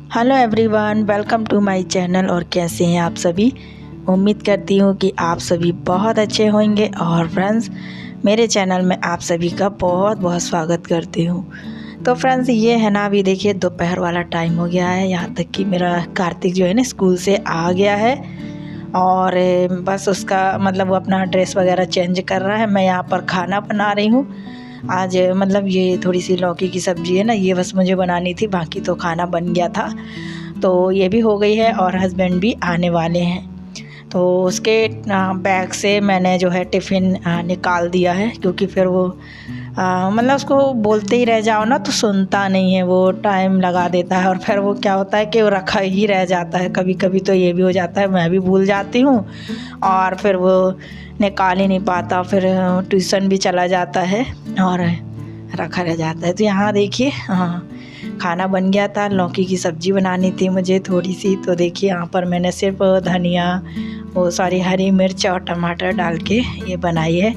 Hello everyone, welcome to my channel. और कैसे हैं आप सभी। उम्मीद करती हूँ कि आप सभी बहुत अच्छे होंगे। और फ्रेंड्स, मेरे चैनल में आप सभी का बहुत बहुत स्वागत करती हूँ। तो फ्रेंड्स, ये है ना, अभी देखिए दोपहर वाला टाइम हो गया है। यहाँ तक कि मेरा कार्तिक जो है ना स्कूल से आ गया है और बस उसका मतलब वो अपना ड्रेस वगैरह चेंज कर रहा है। मैं यहाँ पर खाना बना रही हूँ। आज मतलब ये थोड़ी सी लौकी की सब्ज़ी है ना, ये बस मुझे बनानी थी, बाकी तो खाना बन गया था। तो ये भी हो गई है और हस्बैंड भी आने वाले हैं। तो उसके बैग से मैंने जो है टिफ़िन निकाल दिया है, क्योंकि फिर वो मतलब उसको बोलते ही रह जाओ ना तो सुनता नहीं है, वो टाइम लगा देता है। और फिर वो क्या होता है कि वो रखा ही रह जाता है। कभी कभी तो ये भी हो जाता है, मैं भी भूल जाती हूँ और फिर वो निकाल ही नहीं पाता, फिर ट्यूशन भी चला जाता है और रखा रह जाता है। तो यहाँ देखिए खाना बन गया था। लौकी की सब्ज़ी बनानी थी मुझे थोड़ी सी। तो देखिए यहाँ पर मैंने सिर्फ धनिया, वो सारी हरी मिर्च और टमाटर डाल के ये बनाई है।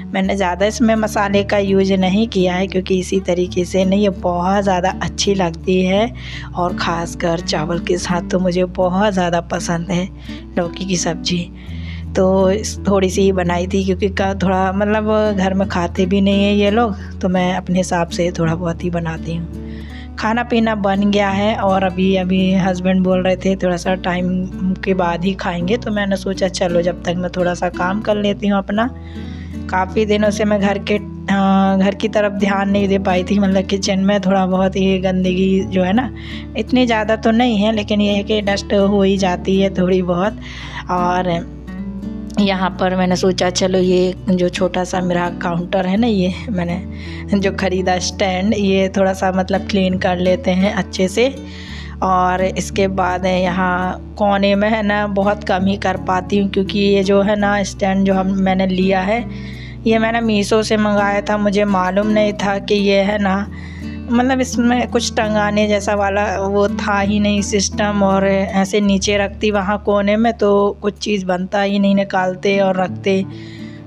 मैंने ज़्यादा इसमें मसाले का यूज नहीं किया है, क्योंकि इसी तरीके से नहीं, ये बहुत ज़्यादा अच्छी लगती है। और ख़ासकर चावल के साथ तो मुझे बहुत ज़्यादा पसंद है लौकी की सब्ज़ी। तो थोड़ी सी ही बनाई थी, क्योंकि थोड़ा मतलब घर में खाते भी नहीं है ये लोग, तो मैं अपने हिसाब से थोड़ा बहुत ही बनाती हूँ। खाना पीना बन गया है और अभी हस्बैंड बोल रहे थे थोड़ा सा टाइम के बाद ही खाएंगे। तो मैंने सोचा चलो जब तक मैं थोड़ा सा काम कर लेती हूँ अपना। काफ़ी दिनों से मैं घर की तरफ ध्यान नहीं दे पाई थी। मतलब किचन में थोड़ा बहुत ही गंदगी जो है ना, इतनी ज़्यादा तो नहीं है, लेकिन ये है कि डस्ट हो ही जाती है थोड़ी बहुत। और यहाँ पर मैंने सोचा चलो ये जो छोटा सा मेरा काउंटर है ना, ये मैंने जो ख़रीदा स्टैंड, ये थोड़ा सा मतलब क्लीन कर लेते हैं अच्छे से। और इसके बाद यहाँ कोने में है ना बहुत कम ही कर पाती हूँ, क्योंकि ये जो है ना स्टैंड जो मैंने लिया है, ये मैंने मीशो से मंगाया था। मुझे मालूम नहीं था कि ये है ना, मतलब इसमें कुछ टंगाने जैसा वाला वो था ही नहीं सिस्टम। और ऐसे नीचे रखती वहाँ कोने में तो कुछ चीज़ बनता ही नहीं, निकालते और रखते।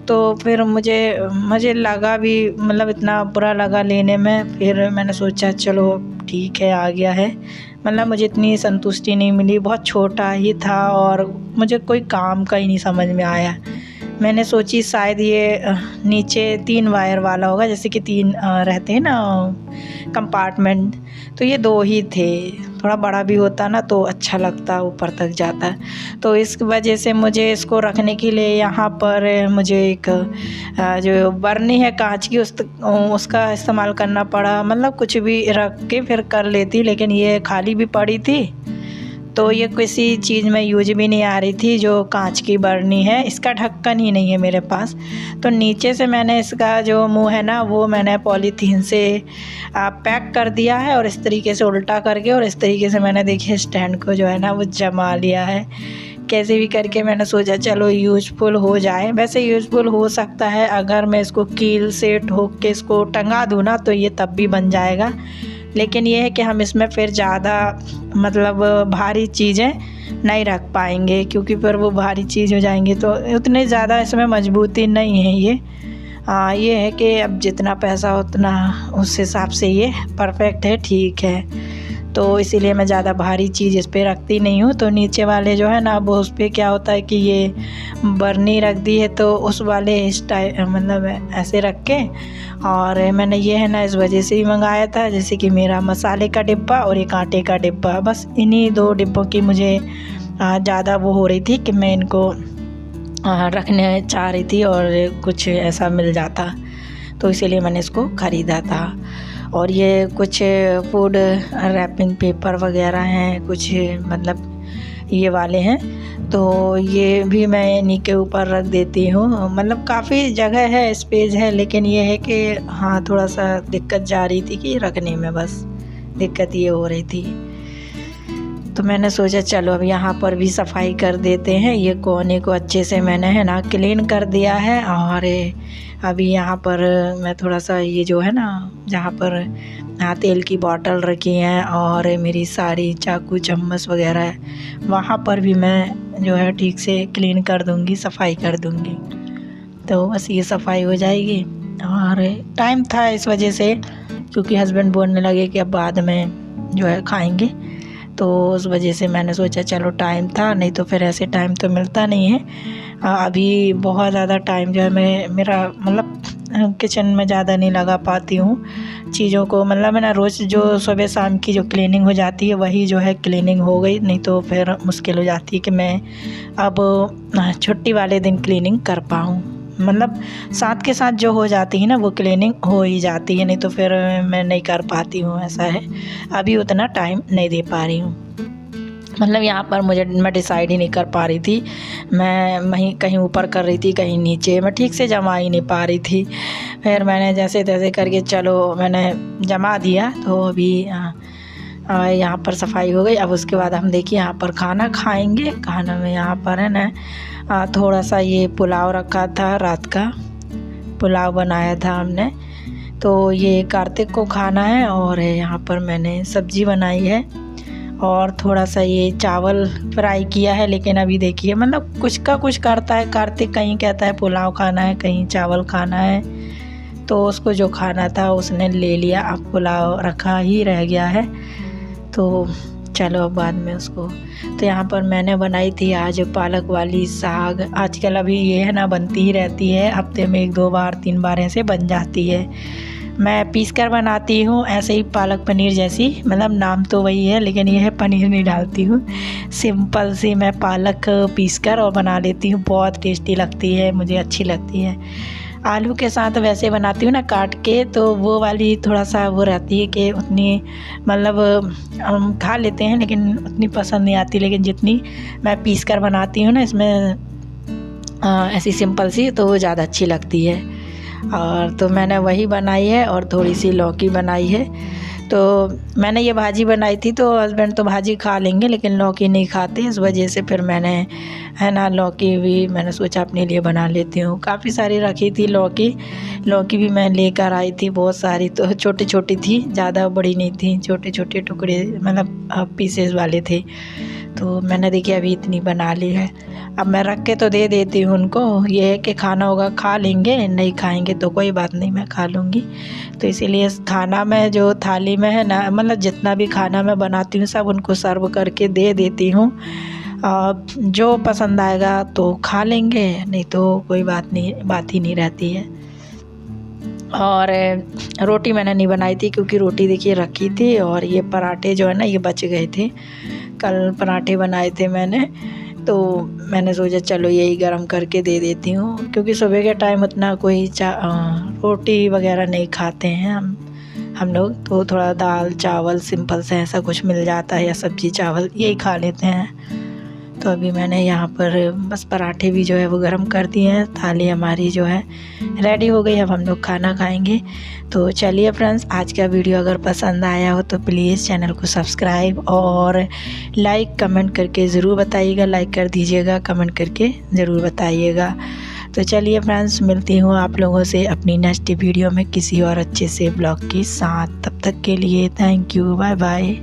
तो फिर मुझे लगा भी, मतलब इतना बुरा लगा लेने में। फिर मैंने सोचा चलो ठीक है, आ गया है। मतलब मुझे इतनी संतुष्टि नहीं मिली, बहुत छोटा ही था और मुझे कोई काम का ही नहीं समझ में आया। मैंने सोची शायद ये नीचे 3 वायर वाला होगा, जैसे कि 3 रहते हैं ना कंपार्टमेंट, तो ये 2 ही थे। थोड़ा बड़ा भी होता ना तो अच्छा लगता, ऊपर तक जाता। तो इस वजह से मुझे इसको रखने के लिए यहाँ पर मुझे एक जो बर्नी है कांच की, उसका इस्तेमाल करना पड़ा। मतलब कुछ भी रख के फिर कर लेती, लेकिन ये खाली भी पड़ी थी, तो ये किसी चीज़ में यूज भी नहीं आ रही थी। जो कांच की बर्नी है, इसका ढक्कन ही नहीं है मेरे पास। तो नीचे से मैंने इसका जो मुंह है ना, वो मैंने पॉलीथीन से पैक कर दिया है, और इस तरीके से उल्टा करके, और इस तरीके से मैंने देखिए स्टैंड को जो है ना वो जमा लिया है। कैसे भी करके मैंने सोचा चलो यूज़फुल हो जाए। वैसे यूज़फुल हो सकता है अगर मैं इसको कील से ठोक के इसको टंगा दूँ ना, तो ये तब भी बन जाएगा। लेकिन ये है कि हम इसमें फिर ज़्यादा मतलब भारी चीज़ें नहीं रख पाएंगे, क्योंकि फिर वो भारी चीज़ हो जाएंगी तो उतने ज़्यादा इसमें मजबूती नहीं है ये है कि अब जितना पैसा उतना उस हिसाब से ये परफेक्ट है, ठीक है। तो इसीलिए मैं ज़्यादा भारी चीज़ इस पर रखती नहीं हूँ। तो नीचे वाले जो है ना, वो उस पर क्या होता है कि ये बर्नी रख दी है, तो उस वाले मतलब ऐसे रख के। और मैंने ये है ना इस वजह से ही मंगाया था, जैसे कि मेरा मसाले का डिब्बा और एक आटे का डिब्बा, बस इन्हीं 2 डिब्बों की मुझे ज़्यादा वो हो रही थी कि मैं इनको रखने चाह रही थी और कुछ ऐसा मिल जाता, तो इसीलिए मैंने इसको ख़रीदा था। और ये कुछ फूड रैपिंग पेपर वगैरह हैं, कुछ मतलब ये वाले हैं, तो ये भी मैं इन्हीं के ऊपर रख देती हूँ। मतलब काफ़ी जगह है, स्पेस है, लेकिन ये है कि हाँ थोड़ा सा दिक्कत जा रही थी कि रखने में, बस दिक्कत ये हो रही थी। तो मैंने सोचा चलो अब यहाँ पर भी सफाई कर देते हैं। ये कोने को अच्छे से मैंने है ना क्लीन कर दिया है। और अभी यहाँ पर मैं थोड़ा सा ये जो है ना, जहाँ पर तेल की बोतल रखी हैं और मेरी सारी चाकू चम्मच वगैरह है, वहाँ पर भी मैं जो है ठीक से क्लीन कर दूँगी, सफाई कर दूँगी। तो बस ये सफाई हो जाएगी। और टाइम था इस वजह से, क्योंकि हस्बैंड बोलने लगे कि अब बाद में जो है खाएंगे, तो उस वजह से मैंने सोचा चलो टाइम था, नहीं तो फिर ऐसे टाइम तो मिलता नहीं है। अभी बहुत ज़्यादा टाइम जो है मेरा मतलब किचन में ज़्यादा नहीं लगा पाती हूँ चीज़ों को। मतलब मैं ना रोज़ जो सुबह शाम की जो क्लीनिंग हो जाती है वही जो है क्लीनिंग हो गई, नहीं तो फिर मुश्किल हो जाती है कि मैं अब छुट्टी वाले दिन क्लीनिंग कर पाऊँ। मतलब साथ के साथ जो हो जाती है ना वो क्लीनिंग हो ही जाती है, नहीं तो फिर मैं नहीं कर पाती हूँ, ऐसा है। अभी उतना टाइम नहीं दे पा रही हूँ। मतलब यहाँ पर मैं डिसाइड ही नहीं कर पा रही थी, मैं वहीं कहीं ऊपर कर रही थी कहीं नीचे, मैं ठीक से जमा ही नहीं पा रही थी। फिर मैंने जैसे तैसे करके चलो मैंने जमा दिया। तो अभी यहाँ पर सफाई हो गई। अब उसके बाद हम देखिए यहाँ पर खाना खाएंगे। खाना में यहाँ पर है ना थोड़ा सा ये पुलाव रखा था, रात का पुलाव बनाया था हमने, तो ये कार्तिक को खाना है। और यहाँ पर मैंने सब्ज़ी बनाई है और थोड़ा सा ये चावल फ्राई किया है। लेकिन अभी देखिए मतलब कुछ का कुछ करता है कार्तिक, कहीं कहता है पुलाव खाना है, कहीं चावल खाना है, तो उसको जो खाना था उसने ले लिया। अब पुलाव रखा ही रह गया है, तो चलो अब बाद में उसको। तो यहाँ पर मैंने बनाई थी आज पालक वाली साग। आजकल अभी ये है ना बनती ही रहती है, हफ्ते में 1-2 बार 3 बार ऐसे बन जाती है। मैं पीस कर बनाती हूँ ऐसे ही, पालक पनीर जैसी, मतलब नाम तो वही है लेकिन ये है पनीर नहीं डालती हूँ। सिंपल सी मैं पालक पीस कर और बना लेती हूँ, बहुत टेस्टी लगती है, मुझे अच्छी लगती है। आलू के साथ वैसे बनाती हूँ ना काट के, तो वो वाली थोड़ा सा वो रहती है कि उतनी मतलब हम खा लेते हैं लेकिन उतनी पसंद नहीं आती। लेकिन जितनी मैं पीस कर बनाती हूँ ना इसमें ऐसी सिंपल सी, तो वो ज़्यादा अच्छी लगती है। और तो मैंने वही बनाई है और थोड़ी सी लौकी बनाई है। तो मैंने ये भाजी बनाई थी, तो हस्बैंड तो भाजी खा लेंगे लेकिन लौकी नहीं खाते, इस वजह से फिर मैंने है ना लौकी भी मैंने सोचा अपने लिए बना लेती हूँ। काफ़ी सारी रखी थी लौकी भी मैं लेकर आई थी बहुत सारी, तो छोटी छोटी थी, ज़्यादा बड़ी नहीं थी, छोटे छोटे टुकड़े मतलब पीसेस वाले थे। तो मैंने देखिए अभी इतनी बना ली है। अब मैं रख के तो दे देती हूँ उनको, ये है कि खाना होगा खा लेंगे, नहीं खाएंगे तो कोई बात नहीं, मैं खा लूँगी। तो इसीलिए खाना में जो थाली में है ना, मतलब जितना भी खाना मैं बनाती हूँ सब उनको सर्व करके दे देती हूँ। जो पसंद आएगा तो खा लेंगे, नहीं तो कोई बात नहीं, बात ही नहीं रहती है। और रोटी मैंने नहीं बनाई थी क्योंकि रोटी देखिए रखी थी, और ये पराठे जो है ना ये बच गए थे, कल पराठे बनाए थे मैंने, तो मैंने सोचा चलो यही गरम करके दे देती हूँ। क्योंकि सुबह के टाइम उतना कोई रोटी वगैरह नहीं खाते हैं हम लोग, तो थोड़ा दाल चावल सिंपल से ऐसा कुछ मिल जाता है, या सब्ज़ी चावल यही खा लेते हैं। तो अभी मैंने यहाँ पर बस पराठे भी जो है वो गरम कर दिए हैं, थाली हमारी जो है रेडी हो गई, अब हम लोग खाना खाएंगे। तो चलिए फ्रेंड्स, आज का वीडियो अगर पसंद आया हो तो प्लीज़ चैनल को सब्सक्राइब और लाइक कमेंट करके ज़रूर बताइएगा, लाइक कर दीजिएगा, कमेंट करके ज़रूर बताइएगा। तो चलिए फ्रेंड्स, मिलती हूँ आप लोगों से अपनी नेक्स्ट वीडियो में किसी और अच्छे से ब्लॉग के साथ। तब तक के लिए थैंक यू, बाय बाय।